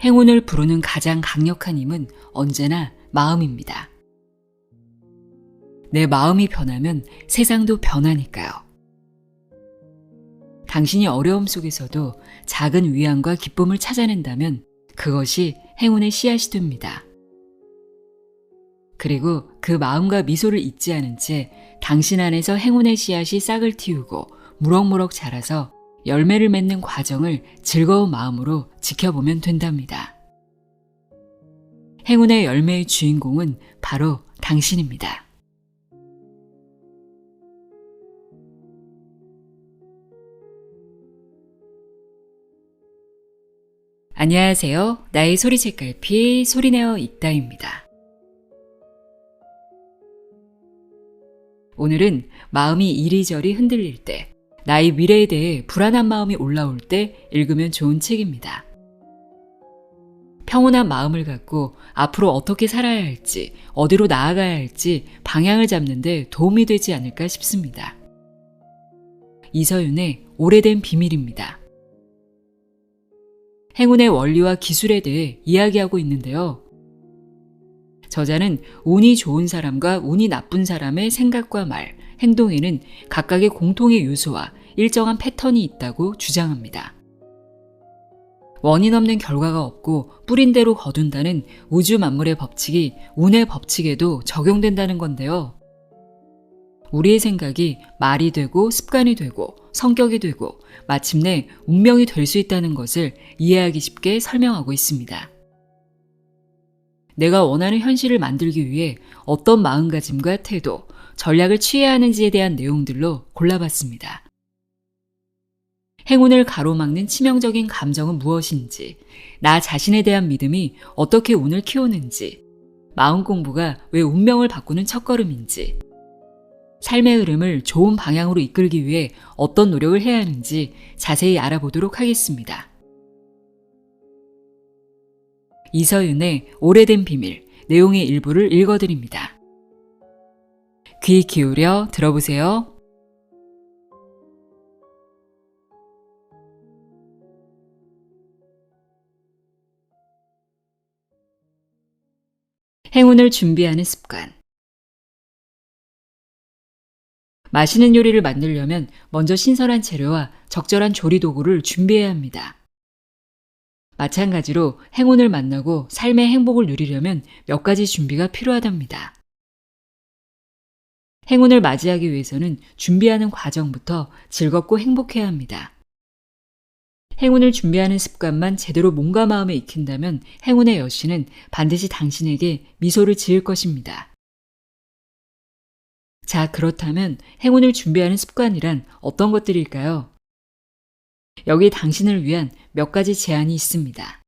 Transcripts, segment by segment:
행운을 부르는 가장 강력한 힘은 언제나 마음입니다. 내 마음이 변하면 세상도 변하니까요. 당신이 어려움 속에서도 작은 위안과 기쁨을 찾아낸다면 그것이 행운의 씨앗이 됩니다. 그리고 그 마음과 미소를 잊지 않은 채 당신 안에서 행운의 씨앗이 싹을 틔우고 무럭무럭 자라서 열매를 맺는 과정을 즐거운 마음으로 지켜보면 된답니다. 행운의 열매의 주인공은 바로 당신입니다. 안녕하세요. 나의 소리 책갈피 소리내어 읽다입니다. 오늘은 마음이 이리저리 흔들릴 때, 나의 미래에 대해 불안한 마음이 올라올 때 읽으면 좋은 책입니다. 평온한 마음을 갖고 앞으로 어떻게 살아야 할지, 어디로 나아가야 할지 방향을 잡는 데 도움이 되지 않을까 싶습니다. 이서윤의 오래된 비밀입니다. 행운의 원리와 기술에 대해 이야기하고 있는데요. 저자는 운이 좋은 사람과 운이 나쁜 사람의 생각과 말, 행동에는 각각의 공통의 요소와 일정한 패턴이 있다고 주장합니다. 원인 없는 결과가 없고 뿌린 대로 거둔다는 우주 만물의 법칙이 운의 법칙에도 적용된다는 건데요. 우리의 생각이 말이 되고 습관이 되고 성격이 되고 마침내 운명이 될 수 있다는 것을 이해하기 쉽게 설명하고 있습니다. 내가 원하는 현실을 만들기 위해 어떤 마음가짐과 태도, 전략을 취해야 하는지에 대한 내용들로 골라봤습니다. 행운을 가로막는 치명적인 감정은 무엇인지, 나 자신에 대한 믿음이 어떻게 운을 키우는지, 마음 공부가 왜 운명을 바꾸는 첫걸음인지, 삶의 흐름을 좋은 방향으로 이끌기 위해 어떤 노력을 해야 하는지 자세히 알아보도록 하겠습니다. 이서윤의 오래된 비밀, 내용의 일부를 읽어드립니다. 귀 기울여 들어보세요. 행운을 준비하는 습관. 맛있는 요리를 만들려면 먼저 신선한 재료와 적절한 조리 도구를 준비해야 합니다. 마찬가지로 행운을 만나고 삶의 행복을 누리려면 몇 가지 준비가 필요하답니다. 행운을 맞이하기 위해서는 준비하는 과정부터 즐겁고 행복해야 합니다. 행운을 준비하는 습관만 제대로 몸과 마음에 익힌다면 행운의 여신은 반드시 당신에게 미소를 지을 것입니다. 자, 그렇다면 행운을 준비하는 습관이란 어떤 것들일까요? 여기 당신을 위한 몇 가지 제안이 있습니다.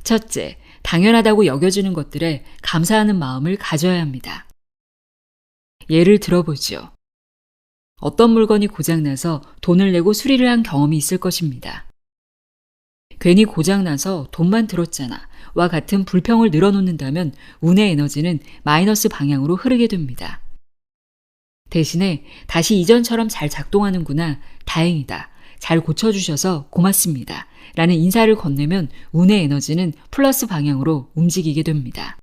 첫째, 당연하다고 여겨지는 것들에 감사하는 마음을 가져야 합니다. 예를 들어보죠. 어떤 물건이 고장나서 돈을 내고 수리를 한 경험이 있을 것입니다. 괜히 고장나서 돈만 들었잖아 와 같은 불평을 늘어놓는다면 운의 에너지는 마이너스 방향으로 흐르게 됩니다. 대신에 다시 이전처럼 잘 작동하는구나, 다행이다, 잘 고쳐주셔서 고맙습니다 라는 인사를 건네면 운의 에너지는 플러스 방향으로 움직이게 됩니다.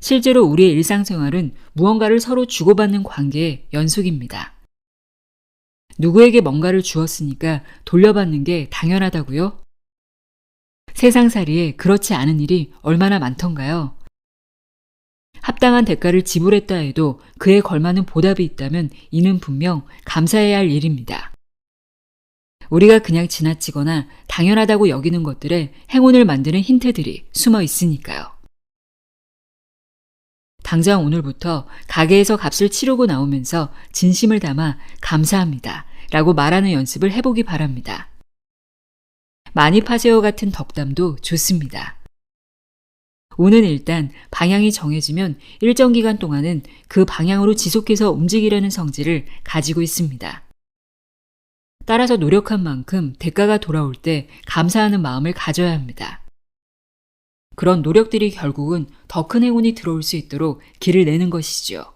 실제로 우리의 일상생활은 무언가를 서로 주고받는 관계의 연속입니다. 누구에게 뭔가를 주었으니까 돌려받는 게 당연하다고요? 세상살이에 그렇지 않은 일이 얼마나 많던가요? 합당한 대가를 지불했다 해도 그에 걸맞는 보답이 있다면 이는 분명 감사해야 할 일입니다. 우리가 그냥 지나치거나 당연하다고 여기는 것들에 행운을 만드는 힌트들이 숨어 있으니까요. 당장 오늘부터 가게에서 값을 치르고 나오면서 진심을 담아 감사합니다 라고 말하는 연습을 해보기 바랍니다. 많이 파세요 같은 덕담도 좋습니다. 운은 일단 방향이 정해지면 일정 기간 동안은 그 방향으로 지속해서 움직이려는 성질을 가지고 있습니다. 따라서 노력한 만큼 대가가 돌아올 때 감사하는 마음을 가져야 합니다. 그런 노력들이 결국은 더 큰 행운이 들어올 수 있도록 길을 내는 것이죠.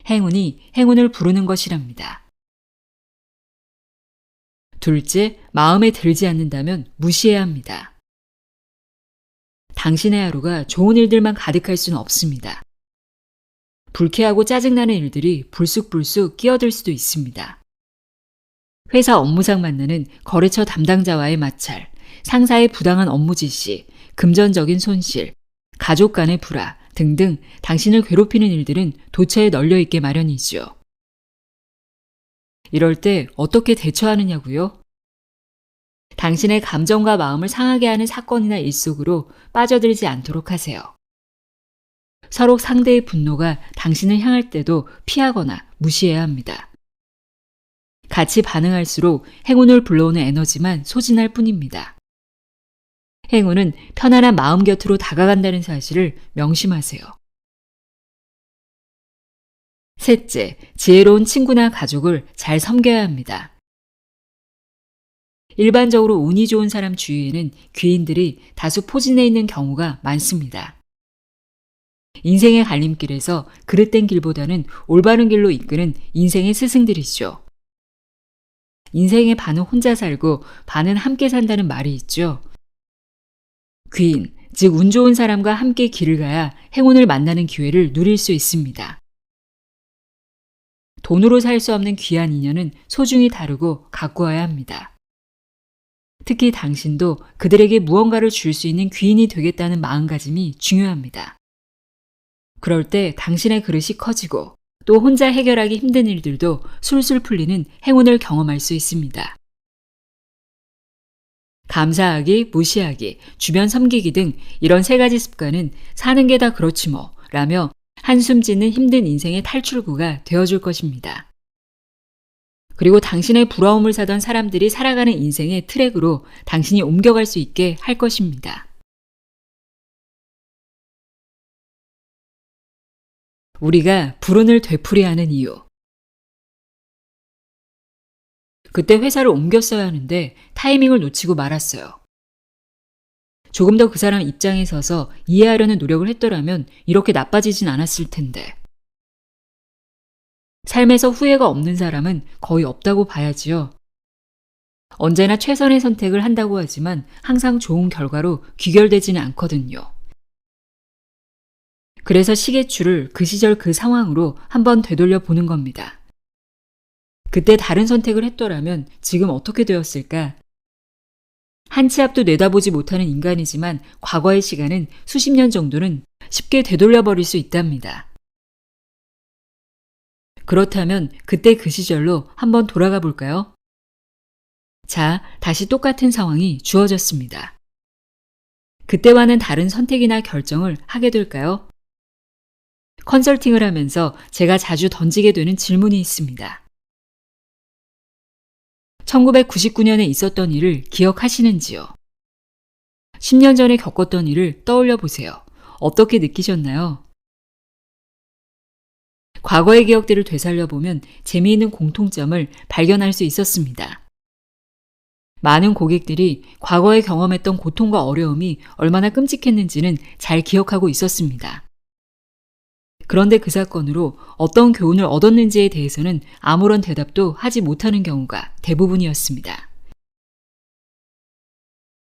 행운이 행운을 부르는 것이랍니다. 둘째, 마음에 들지 않는다면 무시해야 합니다. 당신의 하루가 좋은 일들만 가득할 수는 없습니다. 불쾌하고 짜증나는 일들이 불쑥불쑥 끼어들 수도 있습니다. 회사 업무상 만나는 거래처 담당자와의 마찰, 상사의 부당한 업무 지시, 금전적인 손실, 가족 간의 불화 등등 당신을 괴롭히는 일들은 도처에 널려 있게 마련이지요. 이럴 때 어떻게 대처하느냐고요? 당신의 감정과 마음을 상하게 하는 사건이나 일 속으로 빠져들지 않도록 하세요. 서로 상대의 분노가 당신을 향할 때도 피하거나 무시해야 합니다. 같이 반응할수록 행운을 불러오는 에너지만 소진할 뿐입니다. 행운은 편안한 마음 곁으로 다가간다는 사실을 명심하세요. 셋째, 지혜로운 친구나 가족을 잘 섬겨야 합니다. 일반적으로 운이 좋은 사람 주위에는 귀인들이 다수 포진해 있는 경우가 많습니다. 인생의 갈림길에서 그릇된 길보다는 올바른 길로 이끄는 인생의 스승들이죠. 인생의 반은 혼자 살고 반은 함께 산다는 말이 있죠. 귀인, 즉 운 좋은 사람과 함께 길을 가야 행운을 만나는 기회를 누릴 수 있습니다. 돈으로 살 수 없는 귀한 인연은 소중히 다루고 가꾸어야 합니다. 특히 당신도 그들에게 무언가를 줄 수 있는 귀인이 되겠다는 마음가짐이 중요합니다. 그럴 때 당신의 그릇이 커지고 또 혼자 해결하기 힘든 일들도 술술 풀리는 행운을 경험할 수 있습니다. 감사하기, 무시하기, 주변 섬기기 등 이런 세 가지 습관은 사는 게 다 그렇지 뭐 라며 한숨 짓는 힘든 인생의 탈출구가 되어줄 것입니다. 그리고 당신의 부러움을 사던 사람들이 살아가는 인생의 트랙으로 당신이 옮겨갈 수 있게 할 것입니다. 우리가 불운을 되풀이하는 이유. 그때 회사를 옮겼어야 하는데 타이밍을 놓치고 말았어요. 조금 더 그 사람 입장에 서서 이해하려는 노력을 했더라면 이렇게 나빠지진 않았을 텐데. 삶에서 후회가 없는 사람은 거의 없다고 봐야지요. 언제나 최선의 선택을 한다고 하지만 항상 좋은 결과로 귀결되지는 않거든요. 그래서 시계추를 그 시절 그 상황으로 한번 되돌려 보는 겁니다. 그때 다른 선택을 했더라면 지금 어떻게 되었을까? 한 치 앞도 내다보지 못하는 인간이지만 과거의 시간은 수십 년 정도는 쉽게 되돌려버릴 수 있답니다. 그렇다면 그때 그 시절로 한번 돌아가 볼까요? 자, 다시 똑같은 상황이 주어졌습니다. 그때와는 다른 선택이나 결정을 하게 될까요? 컨설팅을 하면서 제가 자주 던지게 되는 질문이 있습니다. 1999년에 있었던 일을 기억하시는지요? 10년 전에 겪었던 일을 떠올려 보세요. 어떻게 느끼셨나요? 과거의 기억들을 되살려보면 재미있는 공통점을 발견할 수 있었습니다. 많은 고객들이 과거에 경험했던 고통과 어려움이 얼마나 끔찍했는지는 잘 기억하고 있었습니다. 그런데 그 사건으로 어떤 교훈을 얻었는지에 대해서는 아무런 대답도 하지 못하는 경우가 대부분이었습니다.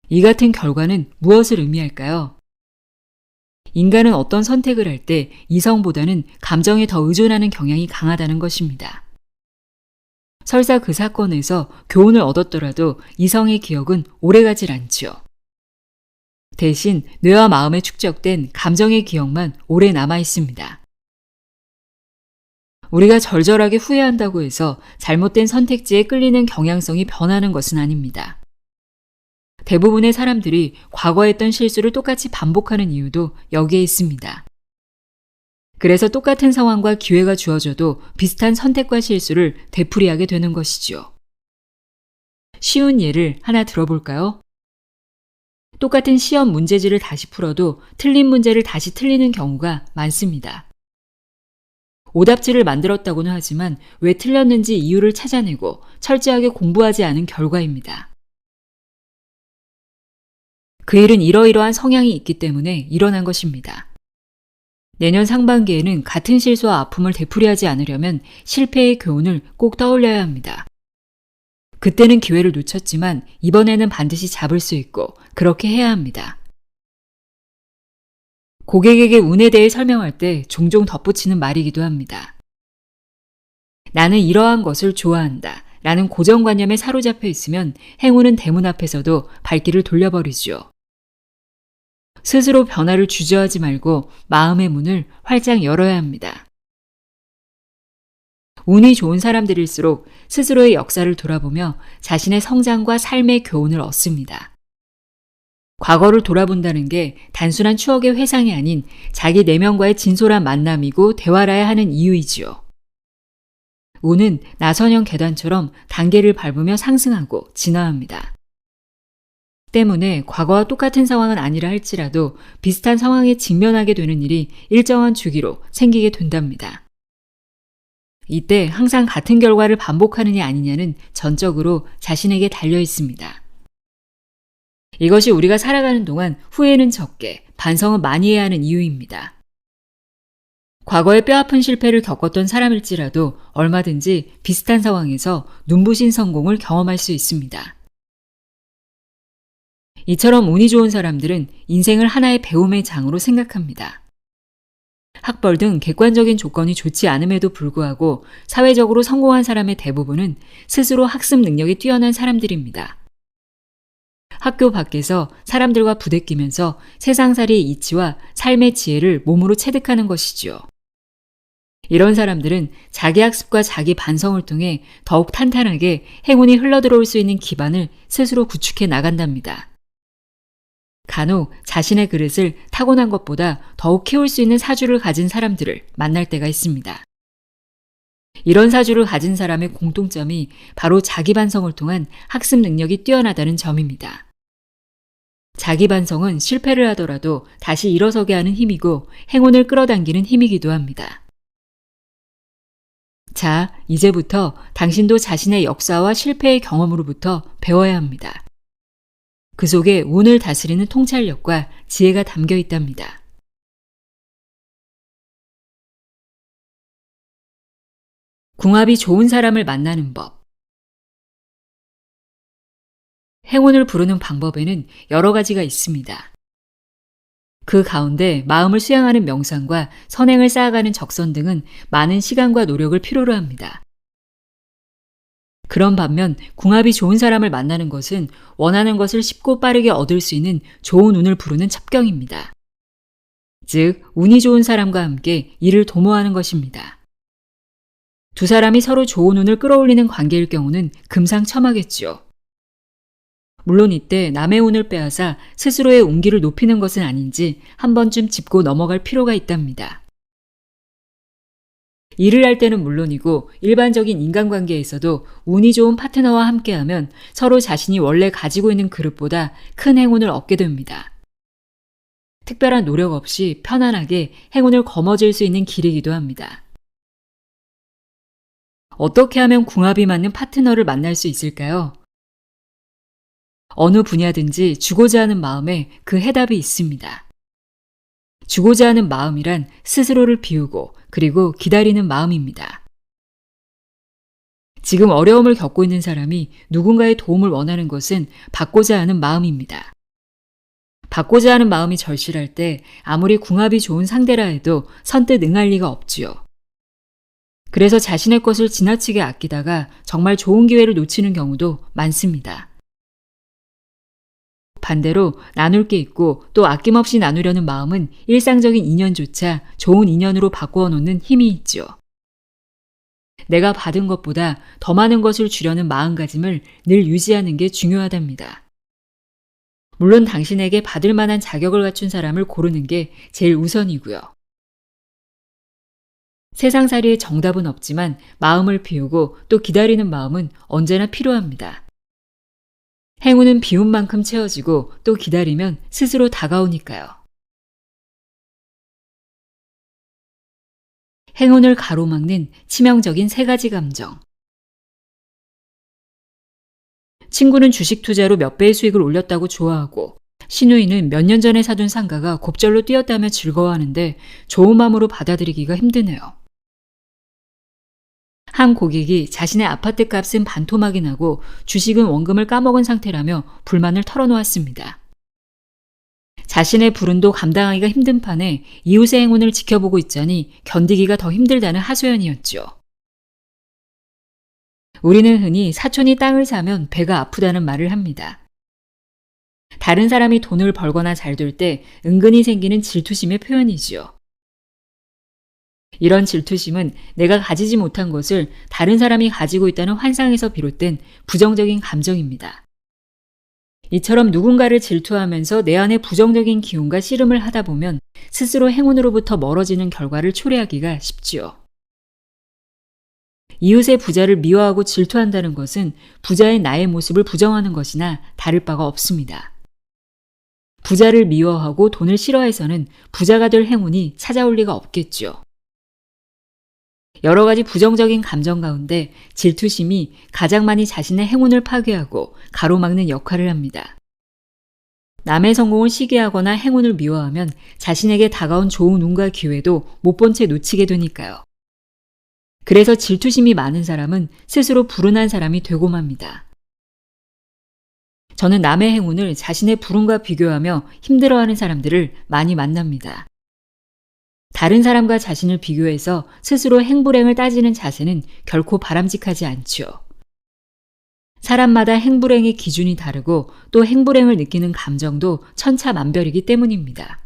이 같은 결과는 무엇을 의미할까요? 인간은 어떤 선택을 할 때 이성보다는 감정에 더 의존하는 경향이 강하다는 것입니다. 설사 그 사건에서 교훈을 얻었더라도 이성의 기억은 오래가질 않지요. 대신 뇌와 마음에 축적된 감정의 기억만 오래 남아 있습니다. 우리가 절절하게 후회한다고 해서 잘못된 선택지에 끌리는 경향성이 변하는 것은 아닙니다. 대부분의 사람들이 과거에 했던 실수를 똑같이 반복하는 이유도 여기에 있습니다. 그래서 똑같은 상황과 기회가 주어져도 비슷한 선택과 실수를 되풀이하게 되는 것이지요. 쉬운 예를 하나 들어볼까요? 똑같은 시험 문제지를 다시 풀어도 틀린 문제를 다시 틀리는 경우가 많습니다. 오답지를 만들었다고는 하지만 왜 틀렸는지 이유를 찾아내고 철저하게 공부하지 않은 결과입니다. 그 일은 이러이러한 성향이 있기 때문에 일어난 것입니다. 내년 상반기에는 같은 실수와 아픔을 되풀이하지 않으려면 실패의 교훈을 꼭 떠올려야 합니다. 그때는 기회를 놓쳤지만 이번에는 반드시 잡을 수 있고 그렇게 해야 합니다. 고객에게 운에 대해 설명할 때 종종 덧붙이는 말이기도 합니다. 나는 이러한 것을 좋아한다 라는 고정관념에 사로잡혀 있으면 행운은 대문 앞에서도 발길을 돌려버리죠. 스스로 변화를 주저하지 말고 마음의 문을 활짝 열어야 합니다. 운이 좋은 사람들일수록 스스로의 역사를 돌아보며 자신의 성장과 삶의 교훈을 얻습니다. 과거를 돌아본다는 게 단순한 추억의 회상이 아닌 자기 내면과의 진솔한 만남이고 대화라야 하는 이유이지요. 운은 나선형 계단처럼 단계를 밟으며 상승하고 진화합니다. 때문에 과거와 똑같은 상황은 아니라 할지라도 비슷한 상황에 직면하게 되는 일이 일정한 주기로 생기게 된답니다. 이때 항상 같은 결과를 반복하느냐 아니냐는 전적으로 자신에게 달려 있습니다. 이것이 우리가 살아가는 동안 후회는 적게, 반성은 많이 해야 하는 이유입니다. 과거에 뼈아픈 실패를 겪었던 사람일지라도 얼마든지 비슷한 상황에서 눈부신 성공을 경험할 수 있습니다. 이처럼 운이 좋은 사람들은 인생을 하나의 배움의 장으로 생각합니다. 학벌 등 객관적인 조건이 좋지 않음에도 불구하고 사회적으로 성공한 사람의 대부분은 스스로 학습 능력이 뛰어난 사람들입니다. 학교 밖에서 사람들과 부대끼면서 세상살이의 이치와 삶의 지혜를 몸으로 체득하는 것이지요. 이런 사람들은 자기 학습과 자기 반성을 통해 더욱 탄탄하게 행운이 흘러들어올 수 있는 기반을 스스로 구축해 나간답니다. 간혹 자신의 그릇을 타고난 것보다 더욱 키울 수 있는 사주를 가진 사람들을 만날 때가 있습니다. 이런 사주를 가진 사람의 공통점이 바로 자기 반성을 통한 학습 능력이 뛰어나다는 점입니다. 자기 반성은 실패를 하더라도 다시 일어서게 하는 힘이고 행운을 끌어당기는 힘이기도 합니다. 자, 이제부터 당신도 자신의 역사와 실패의 경험으로부터 배워야 합니다. 그 속에 운을 다스리는 통찰력과 지혜가 담겨 있답니다. 궁합이 좋은 사람을 만나는 법. 행운을 부르는 방법에는 여러 가지가 있습니다. 그 가운데 마음을 수양하는 명상과 선행을 쌓아가는 적선 등은 많은 시간과 노력을 필요로 합니다. 그런 반면 궁합이 좋은 사람을 만나는 것은 원하는 것을 쉽고 빠르게 얻을 수 있는 좋은 운을 부르는 첩경입니다. 즉, 운이 좋은 사람과 함께 일을 도모하는 것입니다. 두 사람이 서로 좋은 운을 끌어올리는 관계일 경우는 금상첨화겠지요. 물론 이때 남의 운을 빼앗아 스스로의 운기를 높이는 것은 아닌지 한 번쯤 짚고 넘어갈 필요가 있답니다. 일을 할 때는 물론이고 일반적인 인간관계에서도 운이 좋은 파트너와 함께하면 서로 자신이 원래 가지고 있는 그릇보다 큰 행운을 얻게 됩니다. 특별한 노력 없이 편안하게 행운을 거머쥘 수 있는 길이기도 합니다. 어떻게 하면 궁합이 맞는 파트너를 만날 수 있을까요? 어느 분야든지 주고자 하는 마음에 그 해답이 있습니다. 주고자 하는 마음이란 스스로를 비우고 그리고 기다리는 마음입니다. 지금 어려움을 겪고 있는 사람이 누군가의 도움을 원하는 것은 받고자 하는 마음입니다. 받고자 하는 마음이 절실할 때 아무리 궁합이 좋은 상대라 해도 선뜻 응할 리가 없지요. 그래서 자신의 것을 지나치게 아끼다가 정말 좋은 기회를 놓치는 경우도 많습니다. 반대로 나눌 게 있고 또 아낌없이 나누려는 마음은 일상적인 인연조차 좋은 인연으로 바꾸어 놓는 힘이 있죠. 내가 받은 것보다 더 많은 것을 주려는 마음가짐을 늘 유지하는 게 중요하답니다. 물론 당신에게 받을 만한 자격을 갖춘 사람을 고르는 게 제일 우선이고요. 세상살이에 정답은 없지만 마음을 비우고 또 기다리는 마음은 언제나 필요합니다. 행운은 비운 만큼 채워지고 또 기다리면 스스로 다가오니까요. 행운을 가로막는 치명적인 3가지 감정. 친구는 주식 투자로 몇 배의 수익을 올렸다고 좋아하고 신우이는 몇 년 전에 사둔 상가가 곱절로 뛰었다며 즐거워하는데 좋은 마음으로 받아들이기가 힘드네요. 한 고객이 자신의 아파트 값은 반토막이 나고 주식은 원금을 까먹은 상태라며 불만을 털어놓았습니다. 자신의 불운도 감당하기가 힘든 판에 이웃의 행운을 지켜보고 있자니 견디기가 더 힘들다는 하소연이었죠. 우리는 흔히 사촌이 땅을 사면 배가 아프다는 말을 합니다. 다른 사람이 돈을 벌거나 잘 될 때 은근히 생기는 질투심의 표현이지요. 이런 질투심은 내가 가지지 못한 것을 다른 사람이 가지고 있다는 환상에서 비롯된 부정적인 감정입니다. 이처럼 누군가를 질투하면서 내 안에 부정적인 기운과 씨름을 하다 보면 스스로 행운으로부터 멀어지는 결과를 초래하기가 쉽지요. 이웃의 부자를 미워하고 질투한다는 것은 부자의 나의 모습을 부정하는 것이나 다를 바가 없습니다. 부자를 미워하고 돈을 싫어해서는 부자가 될 행운이 찾아올 리가 없겠죠. 여러 가지 부정적인 감정 가운데 질투심이 가장 많이 자신의 행운을 파괴하고 가로막는 역할을 합니다. 남의 성공을 시기하거나 행운을 미워하면 자신에게 다가온 좋은 운과 기회도 못 본 채 놓치게 되니까요. 그래서 질투심이 많은 사람은 스스로 불운한 사람이 되고 맙니다. 저는 남의 행운을 자신의 불운과 비교하며 힘들어하는 사람들을 많이 만납니다. 다른 사람과 자신을 비교해서 스스로 행불행을 따지는 자세는 결코 바람직하지 않지요. 사람마다 행불행의 기준이 다르고 또 행불행을 느끼는 감정도 천차만별이기 때문입니다.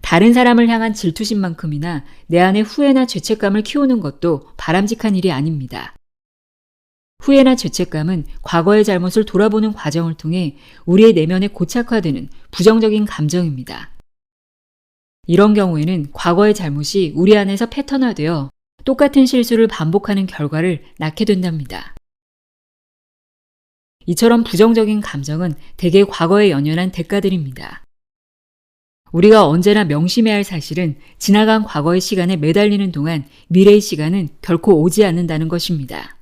다른 사람을 향한 질투심만큼이나 내 안에 후회나 죄책감을 키우는 것도 바람직한 일이 아닙니다. 후회나 죄책감은 과거의 잘못을 돌아보는 과정을 통해 우리의 내면에 고착화되는 부정적인 감정입니다. 이런 경우에는 과거의 잘못이 우리 안에서 패턴화되어 똑같은 실수를 반복하는 결과를 낳게 된답니다. 이처럼 부정적인 감정은 대개 과거에 연연한 대가들입니다. 우리가 언제나 명심해야 할 사실은 지나간 과거의 시간에 매달리는 동안 미래의 시간은 결코 오지 않는다는 것입니다.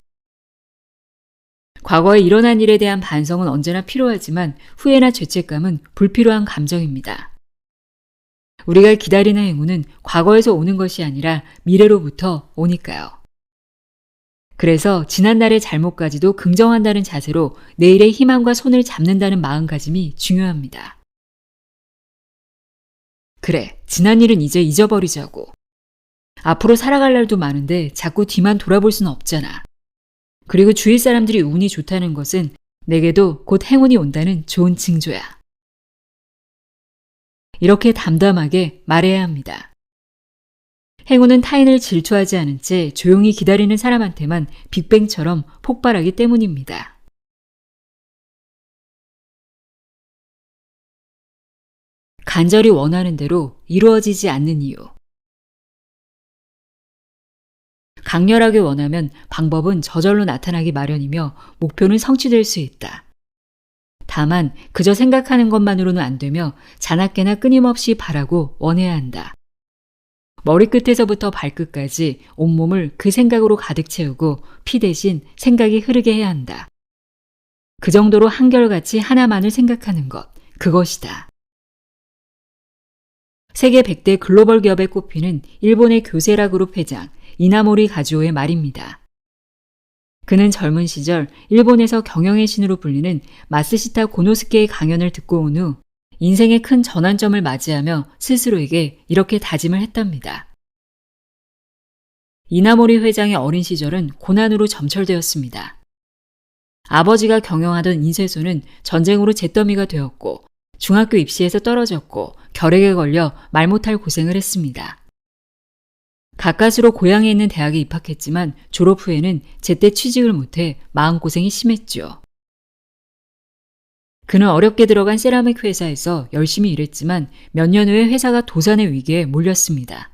과거에 일어난 일에 대한 반성은 언제나 필요하지만 후회나 죄책감은 불필요한 감정입니다. 우리가 기다리는 행운은 과거에서 오는 것이 아니라 미래로부터 오니까요. 그래서 지난날의 잘못까지도 긍정한다는 자세로 내일의 희망과 손을 잡는다는 마음가짐이 중요합니다. 그래, 지난 일은 이제 잊어버리자고. 앞으로 살아갈 날도 많은데 자꾸 뒤만 돌아볼 수는 없잖아. 그리고 주위 사람들이 운이 좋다는 것은 내게도 곧 행운이 온다는 좋은 징조야. 이렇게 담담하게 말해야 합니다. 행운은 타인을 질투하지 않은 채 조용히 기다리는 사람한테만 빅뱅처럼 폭발하기 때문입니다. 간절히 원하는 대로 이루어지지 않는 이유. 강렬하게 원하면 방법은 저절로 나타나기 마련이며 목표는 성취될 수 있다. 다만 그저 생각하는 것만으로는 안 되며 자나깨나 끊임없이 바라고 원해야 한다. 머리끝에서부터 발끝까지 온몸을 그 생각으로 가득 채우고 피 대신 생각이 흐르게 해야 한다. 그 정도로 한결같이 하나만을 생각하는 것, 그것이다. 세계 100대 글로벌 기업에 꼽히는 일본의 교세라 그룹 회장 이나모리 가즈오의 말입니다. 그는 젊은 시절 일본에서 경영의 신으로 불리는 마스시타 고노스케의 강연을 듣고 온 후 인생의 큰 전환점을 맞이하며 스스로에게 이렇게 다짐을 했답니다. 이나모리 회장의 어린 시절은 고난으로 점철되었습니다. 아버지가 경영하던 인쇄소는 전쟁으로 잿더미가 되었고 중학교 입시에서 떨어졌고 결핵에 걸려 말 못할 고생을 했습니다. 가까스로 고향에 있는 대학에 입학했지만 졸업 후에는 제때 취직을 못해 마음고생이 심했죠. 그는 어렵게 들어간 세라믹 회사에서 열심히 일했지만 몇 년 후에 회사가 도산의 위기에 몰렸습니다.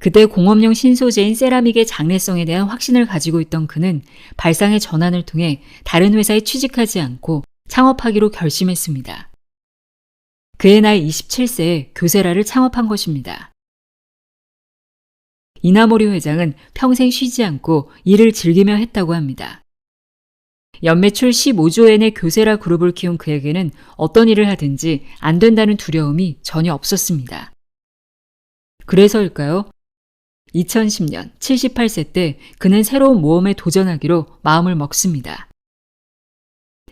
그때 공업용 신소재인 세라믹의 장래성에 대한 확신을 가지고 있던 그는 발상의 전환을 통해 다른 회사에 취직하지 않고 창업하기로 결심했습니다. 그의 나이 27세에 교세라를 창업한 것입니다. 이나모리 회장은 평생 쉬지 않고 일을 즐기며 했다고 합니다. 연매출 15조 엔의 교세라 그룹을 키운 그에게는 어떤 일을 하든지 안 된다는 두려움이 전혀 없었습니다. 그래서일까요? 2010년 78세 때 그는 새로운 모험에 도전하기로 마음을 먹습니다.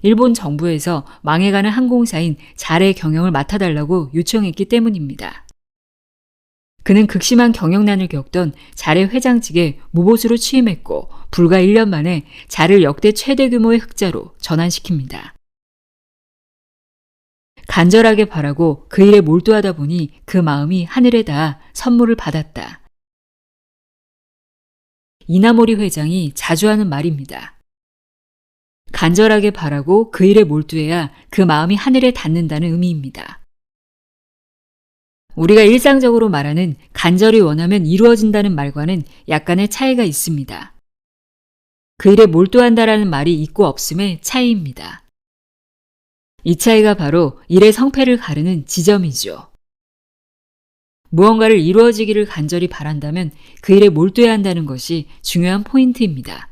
일본 정부에서 망해가는 항공사인 잘의 경영을 맡아달라고 요청했기 때문입니다. 그는 극심한 경영난을 겪던 잘의 회장직에 무보수로 취임했고 불과 1년 만에 잘을 역대 최대 규모의 흑자로 전환시킵니다. 간절하게 바라고 그 일에 몰두하다 보니 그 마음이 하늘에 닿아 선물을 받았다. 이나모리 회장이 자주 하는 말입니다. 간절하게 바라고 그 일에 몰두해야 그 마음이 하늘에 닿는다는 의미입니다. 우리가 일상적으로 말하는 간절히 원하면 이루어진다는 말과는 약간의 차이가 있습니다. 그 일에 몰두한다라는 말이 있고 없음의 차이입니다. 이 차이가 바로 일의 성패를 가르는 지점이죠. 무언가를 이루어지기를 간절히 바란다면 그 일에 몰두해야 한다는 것이 중요한 포인트입니다.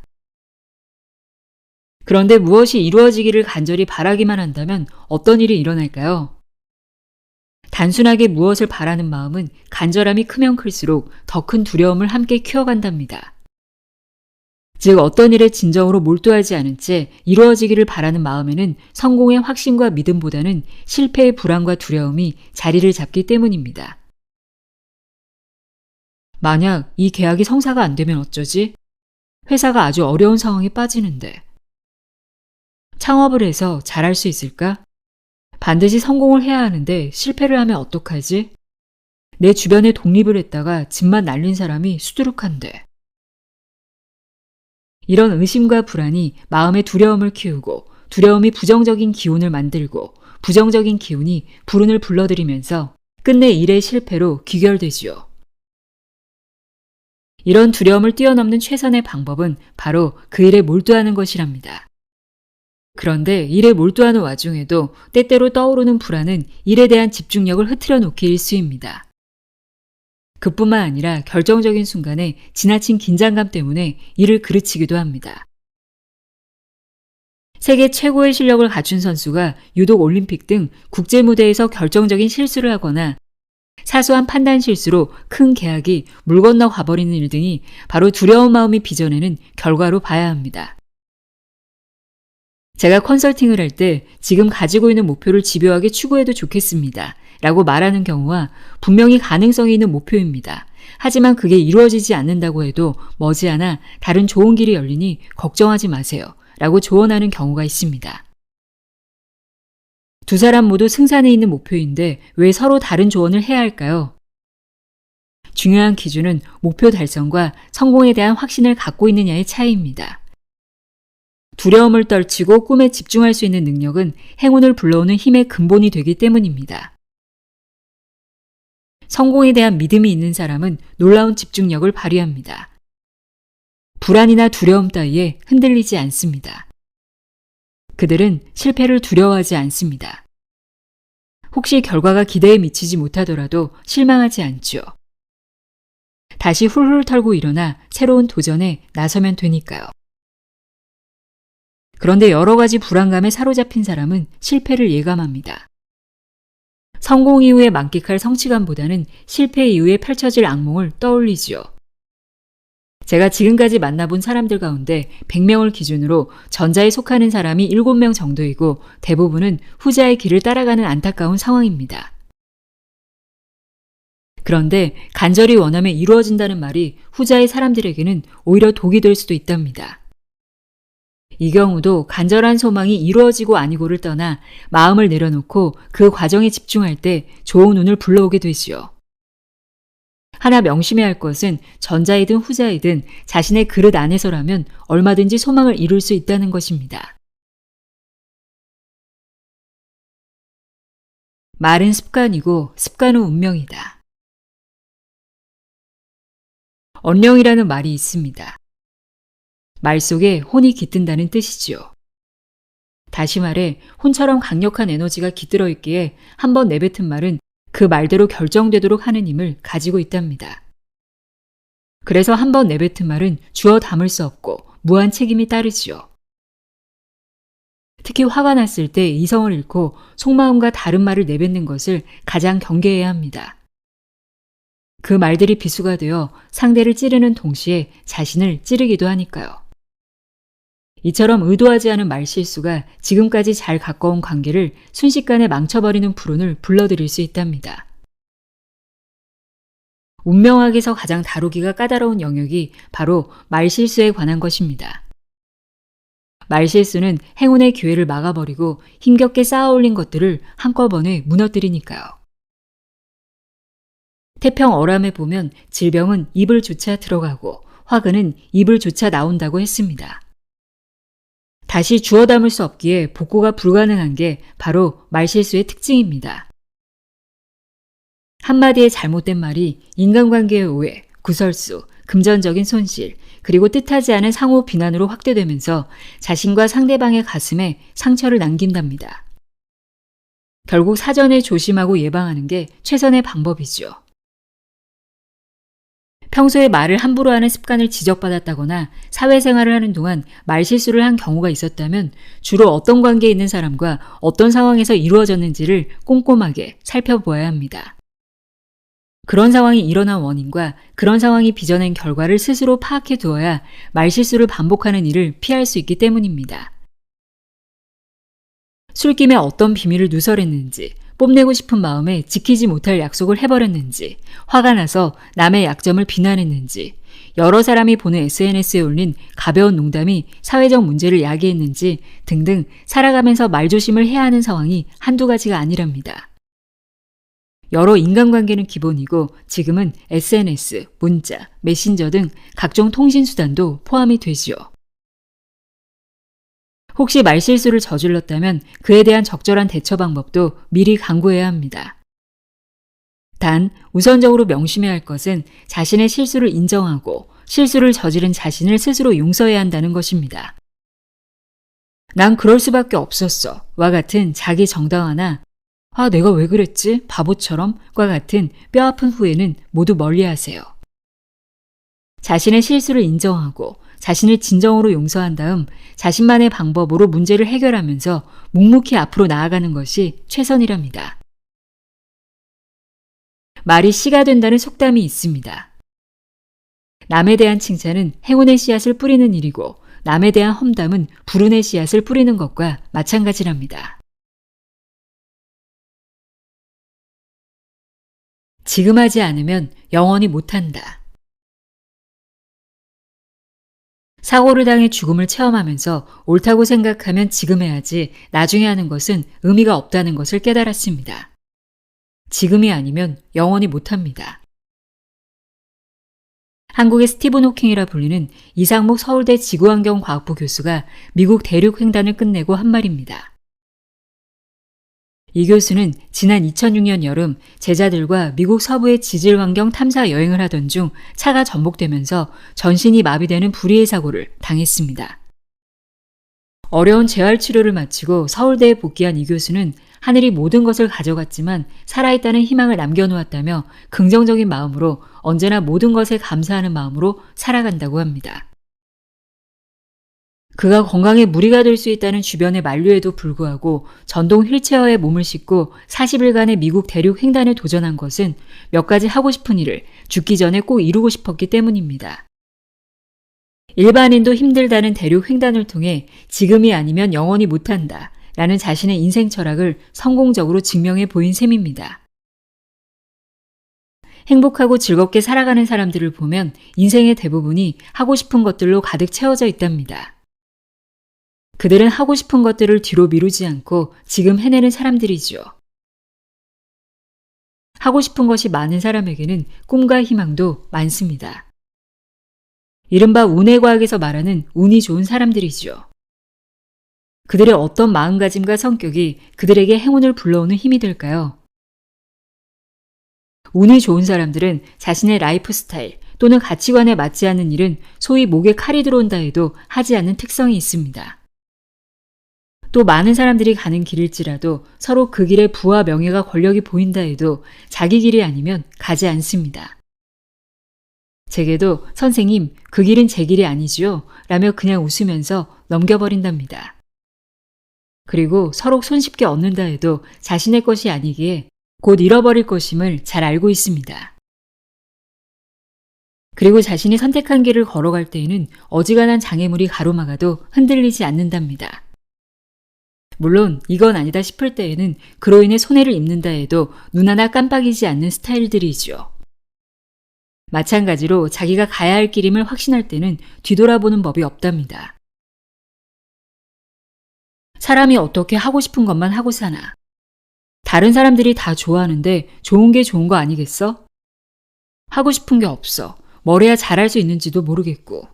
그런데 무엇이 이루어지기를 간절히 바라기만 한다면 어떤 일이 일어날까요? 단순하게 무엇을 바라는 마음은 간절함이 크면 클수록 더 큰 두려움을 함께 키워간답니다. 즉 어떤 일에 진정으로 몰두하지 않은 채 이루어지기를 바라는 마음에는 성공의 확신과 믿음보다는 실패의 불안과 두려움이 자리를 잡기 때문입니다. 만약 이 계약이 성사가 안 되면 어쩌지? 회사가 아주 어려운 상황에 빠지는데. 창업을 해서 잘할 수 있을까? 반드시 성공을 해야 하는데 실패를 하면 어떡하지? 내 주변에 독립을 했다가 집만 날린 사람이 수두룩한데. 이런 의심과 불안이 마음의 두려움을 키우고 두려움이 부정적인 기운을 만들고 부정적인 기운이 불운을 불러들이면서 끝내 일의 실패로 귀결되지요. 이런 두려움을 뛰어넘는 최선의 방법은 바로 그 일에 몰두하는 것이랍니다. 그런데 일에 몰두하는 와중에도 때때로 떠오르는 불안은 일에 대한 집중력을 흐트려 놓기 일쑤입니다. 그뿐만 아니라 결정적인 순간에 지나친 긴장감 때문에 일을 그르치기도 합니다. 세계 최고의 실력을 갖춘 선수가 유독 올림픽 등 국제 무대에서 결정적인 실수를 하거나 사소한 판단 실수로 큰 계약이 물 건너 가버리는 일 등이 바로 두려운 마음이 빚어내는 결과로 봐야 합니다. 제가 컨설팅을 할 때 지금 가지고 있는 목표를 집요하게 추구해도 좋겠습니다. 라고 말하는 경우와 분명히 가능성이 있는 목표입니다. 하지만 그게 이루어지지 않는다고 해도 머지않아 다른 좋은 길이 열리니 걱정하지 마세요. 라고 조언하는 경우가 있습니다. 두 사람 모두 승산에 있는 목표인데 왜 서로 다른 조언을 해야 할까요? 중요한 기준은 목표 달성과 성공에 대한 확신을 갖고 있느냐의 차이입니다. 두려움을 떨치고 꿈에 집중할 수 있는 능력은 행운을 불러오는 힘의 근본이 되기 때문입니다. 성공에 대한 믿음이 있는 사람은 놀라운 집중력을 발휘합니다. 불안이나 두려움 따위에 흔들리지 않습니다. 그들은 실패를 두려워하지 않습니다. 혹시 결과가 기대에 미치지 못하더라도 실망하지 않죠. 다시 훌훌 털고 일어나 새로운 도전에 나서면 되니까요. 그런데 여러 가지 불안감에 사로잡힌 사람은 실패를 예감합니다. 성공 이후에 만끽할 성취감보다는 실패 이후에 펼쳐질 악몽을 떠올리지요. 제가 지금까지 만나본 사람들 가운데 100명을 기준으로 전자에 속하는 사람이 7명 정도이고 대부분은 후자의 길을 따라가는 안타까운 상황입니다. 그런데 간절히 원하면 이루어진다는 말이 후자의 사람들에게는 오히려 독이 될 수도 있답니다. 이 경우도 간절한 소망이 이루어지고 아니고를 떠나 마음을 내려놓고 그 과정에 집중할 때 좋은 운을 불러오게 되지요. 하나 명심해야 할 것은 전자이든 후자이든 자신의 그릇 안에서라면 얼마든지 소망을 이룰 수 있다는 것입니다. 말은 습관이고 습관은 운명이다. 언령이라는 말이 있습니다. 말 속에 혼이 깃든다는 뜻이지요. 다시 말해 혼처럼 강력한 에너지가 깃들어 있기에 한번 내뱉은 말은 그 말대로 결정되도록 하는 힘을 가지고 있답니다. 그래서 한번 내뱉은 말은 주워 담을 수 없고 무한 책임이 따르지요. 특히 화가 났을 때 이성을 잃고 속마음과 다른 말을 내뱉는 것을 가장 경계해야 합니다. 그 말들이 비수가 되어 상대를 찌르는 동시에 자신을 찌르기도 하니까요. 이처럼 의도하지 않은 말실수가 지금까지 잘 가꿔온 관계를 순식간에 망쳐버리는 불운을 불러들일 수 있답니다. 운명학에서 가장 다루기가 까다로운 영역이 바로 말실수에 관한 것입니다. 말실수는 행운의 기회를 막아버리고 힘겹게 쌓아올린 것들을 한꺼번에 무너뜨리니까요. 태평어람에 보면 질병은 입을 조차 들어가고 화근은 입을 조차 나온다고 했습니다. 다시 주워 담을 수 없기에 복구가 불가능한 게 바로 말실수의 특징입니다. 한마디의 잘못된 말이 인간관계의 오해, 구설수, 금전적인 손실, 그리고 뜻하지 않은 상호 비난으로 확대되면서 자신과 상대방의 가슴에 상처를 남긴답니다. 결국 사전에 조심하고 예방하는 게 최선의 방법이죠. 평소에 말을 함부로 하는 습관을 지적받았다거나 사회생활을 하는 동안 말실수를 한 경우가 있었다면 주로 어떤 관계에 있는 사람과 어떤 상황에서 이루어졌는지를 꼼꼼하게 살펴보아야 합니다. 그런 상황이 일어난 원인과 그런 상황이 빚어낸 결과를 스스로 파악해 두어야 말실수를 반복하는 일을 피할 수 있기 때문입니다. 술김에 어떤 비밀을 누설했는지, 뽐내고 싶은 마음에 지키지 못할 약속을 해버렸는지, 화가 나서 남의 약점을 비난했는지, 여러 사람이 보는 SNS에 올린 가벼운 농담이 사회적 문제를 야기했는지 등등 살아가면서 말조심을 해야 하는 상황이 한두 가지가 아니랍니다. 여러 인간관계는 기본이고 지금은 SNS, 문자, 메신저 등 각종 통신수단도 포함이 되지요. 혹시 말실수를 저질렀다면 그에 대한 적절한 대처 방법도 미리 강구해야 합니다. 단, 우선적으로 명심해야 할 것은 자신의 실수를 인정하고 실수를 저지른 자신을 스스로 용서해야 한다는 것입니다. 난 그럴 수밖에 없었어 와 같은 자기 정당화나 내가 왜 그랬지? 바보처럼 과 같은 뼈아픈 후회는 모두 멀리하세요. 자신의 실수를 인정하고 자신을 진정으로 용서한 다음 자신만의 방법으로 문제를 해결하면서 묵묵히 앞으로 나아가는 것이 최선이랍니다. 말이 씨가 된다는 속담이 있습니다. 남에 대한 칭찬은 행운의 씨앗을 뿌리는 일이고 남에 대한 험담은 불운의 씨앗을 뿌리는 것과 마찬가지랍니다. 지금 하지 않으면 영원히 못한다. 사고를 당해 죽음을 체험하면서 옳다고 생각하면 지금 해야지 나중에 하는 것은 의미가 없다는 것을 깨달았습니다. 지금이 아니면 영원히 못합니다. 한국의 스티븐 호킹이라 불리는 이상목 서울대 지구환경과학부 교수가 미국 대륙 횡단을 끝내고 한 말입니다. 이 교수는 지난 2006년 여름 제자들과 미국 서부의 지질환경 탐사 여행을 하던 중 차가 전복되면서 전신이 마비되는 불의의 사고를 당했습니다. 어려운 재활치료를 마치고 서울대에 복귀한 이 교수는 하늘이 모든 것을 가져갔지만 살아있다는 희망을 남겨놓았다며 긍정적인 마음으로 언제나 모든 것에 감사하는 마음으로 살아간다고 합니다. 그가 건강에 무리가 될 수 있다는 주변의 만류에도 불구하고 전동 휠체어에 몸을 싣고 40일간의 미국 대륙 횡단에 도전한 것은 몇 가지 하고 싶은 일을 죽기 전에 꼭 이루고 싶었기 때문입니다. 일반인도 힘들다는 대륙 횡단을 통해 지금이 아니면 영원히 못한다 라는 자신의 인생 철학을 성공적으로 증명해 보인 셈입니다. 행복하고 즐겁게 살아가는 사람들을 보면 인생의 대부분이 하고 싶은 것들로 가득 채워져 있답니다. 그들은 하고 싶은 것들을 뒤로 미루지 않고 지금 해내는 사람들이죠. 하고 싶은 것이 많은 사람에게는 꿈과 희망도 많습니다. 이른바 운의 과학에서 말하는 운이 좋은 사람들이죠. 그들의 어떤 마음가짐과 성격이 그들에게 행운을 불러오는 힘이 될까요? 운이 좋은 사람들은 자신의 라이프 스타일 또는 가치관에 맞지 않는 일은 소위 목에 칼이 들어온다 해도 하지 않는 특성이 있습니다. 또 많은 사람들이 가는 길일지라도 서로 그 길에 부와 명예가 권력이 보인다 해도 자기 길이 아니면 가지 않습니다. 제게도 선생님, 그 길은 제 길이 아니지요? 라며 그냥 웃으면서 넘겨버린답니다. 그리고 서로 손쉽게 얻는다 해도 자신의 것이 아니기에 곧 잃어버릴 것임을 잘 알고 있습니다. 그리고 자신이 선택한 길을 걸어갈 때에는 어지간한 장애물이 가로막아도 흔들리지 않는답니다. 물론 이건 아니다 싶을 때에는 그로 인해 손해를 입는다 해도 눈 하나 깜빡이지 않는 스타일들이죠. 마찬가지로 자기가 가야 할 길임을 확신할 때는 뒤돌아보는 법이 없답니다. 사람이 어떻게 하고 싶은 것만 하고 사나? 다른 사람들이 다 좋아하는데 좋은 게 좋은 거 아니겠어? 하고 싶은 게 없어. 뭘 해야 잘할 수 있는지도 모르겠고.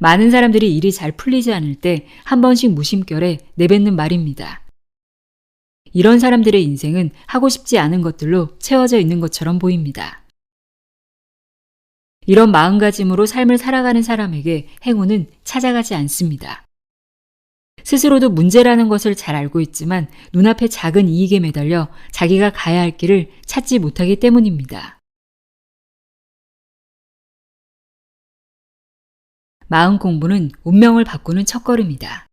많은 사람들이 일이 잘 풀리지 않을 때 한 번씩 무심결에 내뱉는 말입니다. 이런 사람들의 인생은 하고 싶지 않은 것들로 채워져 있는 것처럼 보입니다. 이런 마음가짐으로 삶을 살아가는 사람에게 행운은 찾아가지 않습니다. 스스로도 문제라는 것을 잘 알고 있지만 눈앞의 작은 이익에 매달려 자기가 가야 할 길을 찾지 못하기 때문입니다. 마음 공부는 운명을 바꾸는 첫걸음이다.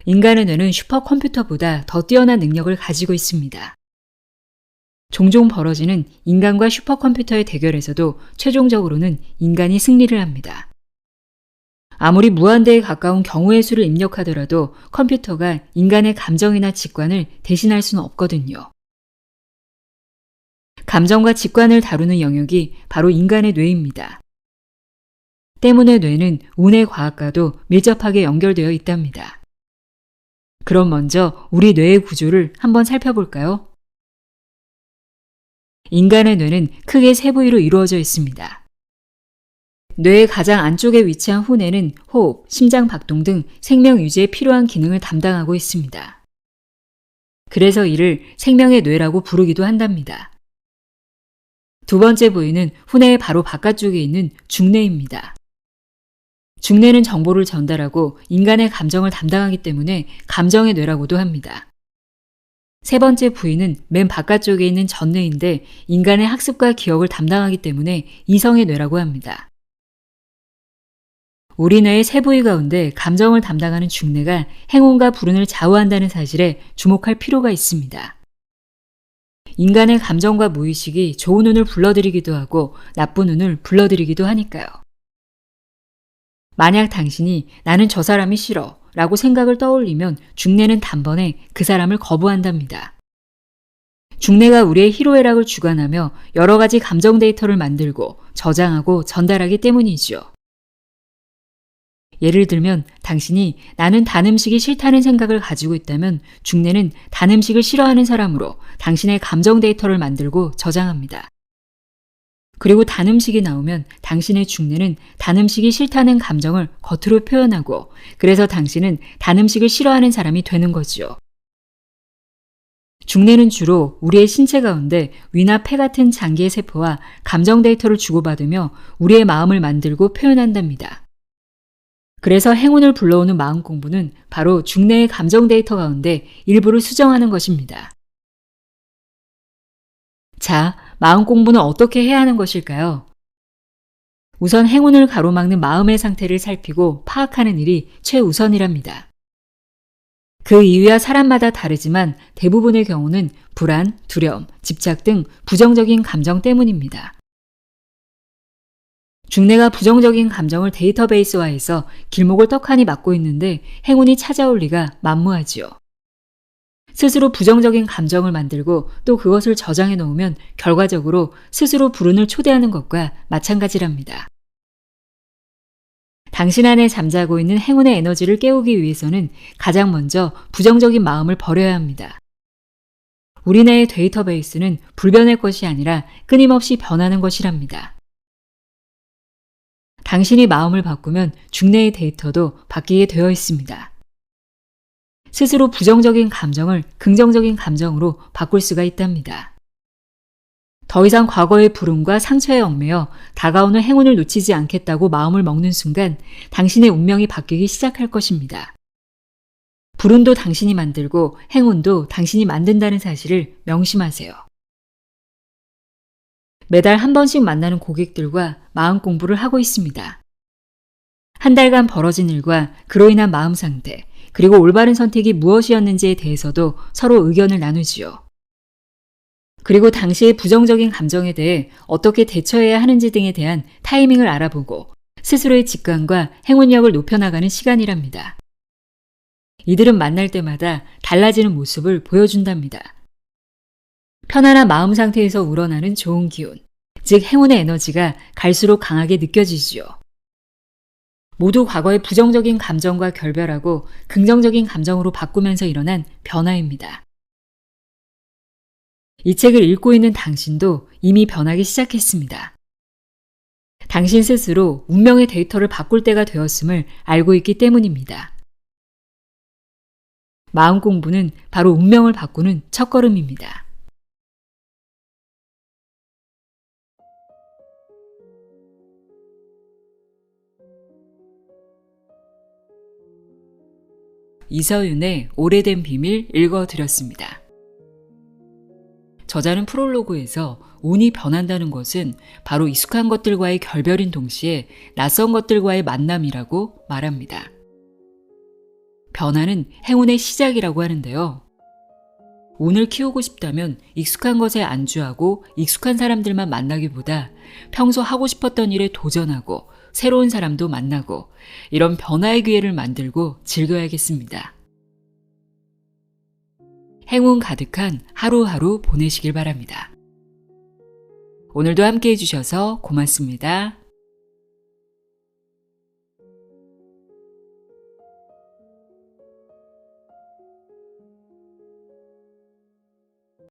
인간의 뇌는 슈퍼컴퓨터보다 더 뛰어난 능력을 가지고 있습니다. 종종 벌어지는 인간과 슈퍼컴퓨터의 대결에서도 최종적으로는 인간이 승리를 합니다. 아무리 무한대에 가까운 경우의 수를 입력하더라도 컴퓨터가 인간의 감정이나 직관을 대신할 수는 없거든요. 감정과 직관을 다루는 영역이 바로 인간의 뇌입니다. 때문에 뇌는 운의 과학과도 밀접하게 연결되어 있답니다. 그럼 먼저 우리 뇌의 구조를 한번 살펴볼까요? 인간의 뇌는 크게 세 부위로 이루어져 있습니다. 뇌의 가장 안쪽에 위치한 후뇌는 호흡, 심장 박동 등 생명 유지에 필요한 기능을 담당하고 있습니다. 그래서 이를 생명의 뇌라고 부르기도 한답니다. 두 번째 부위는 후뇌의 바로 바깥쪽에 있는 중뇌입니다. 중뇌는 정보를 전달하고 인간의 감정을 담당하기 때문에 감정의 뇌라고도 합니다. 세 번째 부위는 맨 바깥쪽에 있는 전뇌인데 인간의 학습과 기억을 담당하기 때문에 이성의 뇌라고 합니다. 우리 뇌의 세 부위 가운데 감정을 담당하는 중뇌가 행운과 불운을 좌우한다는 사실에 주목할 필요가 있습니다. 인간의 감정과 무의식이 좋은 운을 불러들이기도 하고 나쁜 운을 불러들이기도 하니까요. 만약 당신이 나는 저 사람이 싫어 라고 생각을 떠올리면 중뇌는 단번에 그 사람을 거부한답니다. 중뇌가 우리의 희로애락을 주관하며 여러 가지 감정 데이터를 만들고 저장하고 전달하기 때문이죠. 예를 들면 당신이 나는 단 음식이 싫다는 생각을 가지고 있다면 중뇌는 단 음식을 싫어하는 사람으로 당신의 감정 데이터를 만들고 저장합니다. 그리고 단 음식이 나오면 당신의 중뇌는 단 음식이 싫다는 감정을 겉으로 표현하고 그래서 당신은 단 음식을 싫어하는 사람이 되는 거지요. 중뇌는 주로 우리의 신체 가운데 위나 폐 같은 장기의 세포와 감정 데이터를 주고받으며 우리의 마음을 만들고 표현한답니다. 그래서 행운을 불러오는 마음 공부는 바로 중뇌의 감정 데이터 가운데 일부를 수정하는 것입니다. 자, 마음 공부는 어떻게 해야 하는 것일까요? 우선 행운을 가로막는 마음의 상태를 살피고 파악하는 일이 최우선이랍니다. 그 이유야 사람마다 다르지만 대부분의 경우는 불안, 두려움, 집착 등 부정적인 감정 때문입니다. 중뇌가 부정적인 감정을 데이터베이스화해서 길목을 떡하니 막고 있는데 행운이 찾아올 리가 만무하지요. 스스로 부정적인 감정을 만들고 또 그것을 저장해 놓으면 결과적으로 스스로 불운을 초대하는 것과 마찬가지랍니다. 당신 안에 잠자고 있는 행운의 에너지를 깨우기 위해서는 가장 먼저 부정적인 마음을 버려야 합니다. 우리네의 데이터베이스는 불변할 것이 아니라 끊임없이 변하는 것이랍니다. 당신이 마음을 바꾸면 중뇌의 데이터도 바뀌게 되어 있습니다. 스스로 부정적인 감정을 긍정적인 감정으로 바꿀 수가 있답니다. 더 이상 과거의 불운과 상처에 얽매여 다가오는 행운을 놓치지 않겠다고 마음을 먹는 순간 당신의 운명이 바뀌기 시작할 것입니다. 불운도 당신이 만들고 행운도 당신이 만든다는 사실을 명심하세요. 매달 한 번씩 만나는 고객들과 마음 공부를 하고 있습니다. 한 달간 벌어진 일과 그로 인한 마음 상태, 그리고 올바른 선택이 무엇이었는지에 대해서도 서로 의견을 나누지요. 그리고 당시의 부정적인 감정에 대해 어떻게 대처해야 하는지 등에 대한 타이밍을 알아보고 스스로의 직관과 행운력을 높여나가는 시간이랍니다. 이들은 만날 때마다 달라지는 모습을 보여준답니다. 편안한 마음 상태에서 우러나는 좋은 기운, 즉 행운의 에너지가 갈수록 강하게 느껴지지요. 모두 과거의 부정적인 감정과 결별하고 긍정적인 감정으로 바꾸면서 일어난 변화입니다. 이 책을 읽고 있는 당신도 이미 변하기 시작했습니다. 당신 스스로 운명의 데이터를 바꿀 때가 되었음을 알고 있기 때문입니다. 마음 공부는 바로 운명을 바꾸는 첫걸음입니다. 이서윤의 오래된 비밀 읽어드렸습니다. 저자는 프롤로그에서 운이 변한다는 것은 바로 익숙한 것들과의 결별인 동시에 낯선 것들과의 만남이라고 말합니다. 변화는 행운의 시작이라고 하는데요. 운을 키우고 싶다면 익숙한 것에 안주하고 익숙한 사람들만 만나기보다 평소 하고 싶었던 일에 도전하고 새로운 사람도 만나고 이런 변화의 기회를 만들고 즐겨야겠습니다. 행운 가득한 하루하루 보내시길 바랍니다. 오늘도 함께 해주셔서 고맙습니다.